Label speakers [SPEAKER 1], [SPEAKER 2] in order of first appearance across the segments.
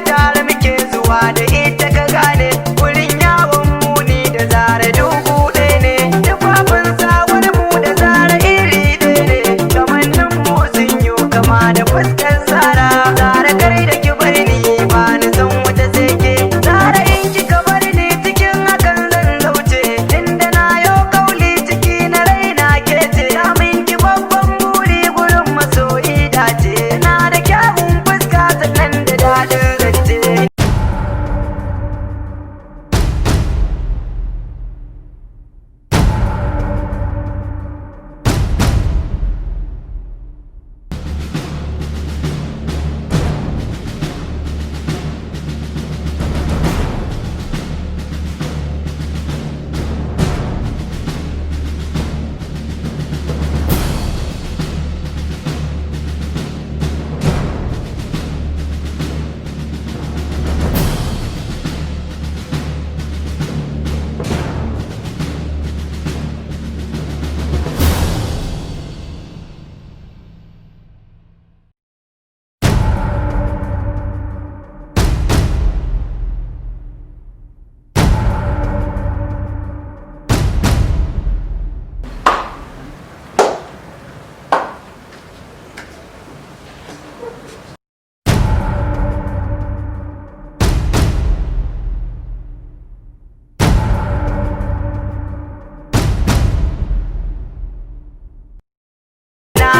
[SPEAKER 1] tare muke zuwa da ita ka gane wurin yawon muni da zara dubu ɗaya ne tufafin sawar mu da zara iri ɗaya ne kamannin mu sun yi kama da fuskar zara zara kai da ki bar ni ba ni san wata seke zara in kika bar ni cikin hakan zan zauce inda na yo kauli ciki na raina ke ce min ki babban buri gurin masoyi dace na da kyawun fuska sannan da daɗin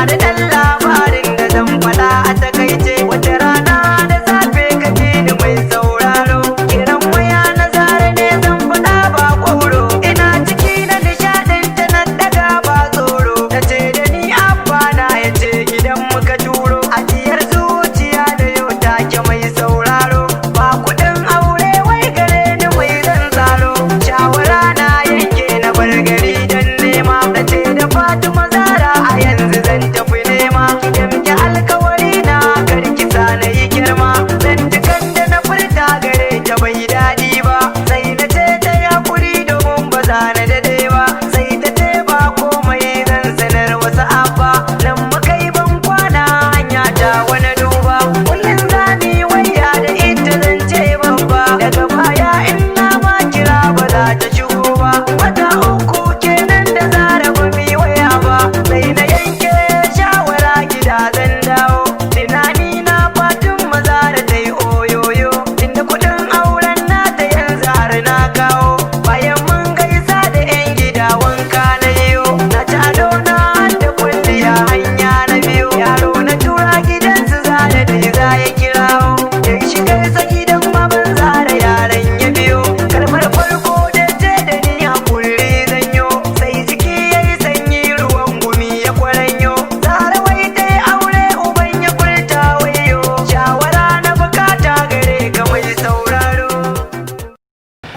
[SPEAKER 1] da ɗan labarin da zan faɗa a takaice wata rana da safe ka ji ni mai sauraro kiran waya na zara ne zan faɗa ba ƙwauro ina ciki na nishaɗin ta na daga ba tsoro ta ce da ni abba na ya ce gidan muka turo ajiyar zuciya da yau take mai sauraro ba kuɗin aure wai gare ni mai zan tsaro shawara na yanke na bar gari don nema ta ce da Fatima Zara a yanzu zan tafi nema damke alkawari na karki na yi girma zantukan da na furta gare ta bai daɗi ba sai na ce ta yakuri domin ba za na dade ba sai ta ce ba komai zan sanar wasu abba nan muka yi ban kwana hanya ta wani duba kullum zani waya da ita zan ce babba daga baya in na ma kira ba za ta shigo ba wata uku kenan da zara ba mi waya ba sai na yanke shawara gida zan dawo tunani na fatin maza da ta yi oyoyo inda kudin auren na ta yanzu har na kawo bayan mun gaisa da yan gida wanka na yiwo na ci ado na da kwalliya hanya na biyu yaro na tura gidansu zara da za ya kirawo da shigar sa gidan baban zara yaran ya biyo kalmar farko da ce da ni hakuri zanyo sai jiki ya yi sanyi ruwan gumi ya kwaranyo zara wai ta yi aure uban ya furta wayo shawara na bukata gare ka mai sauraro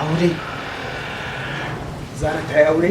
[SPEAKER 2] aure zara ta yi aure?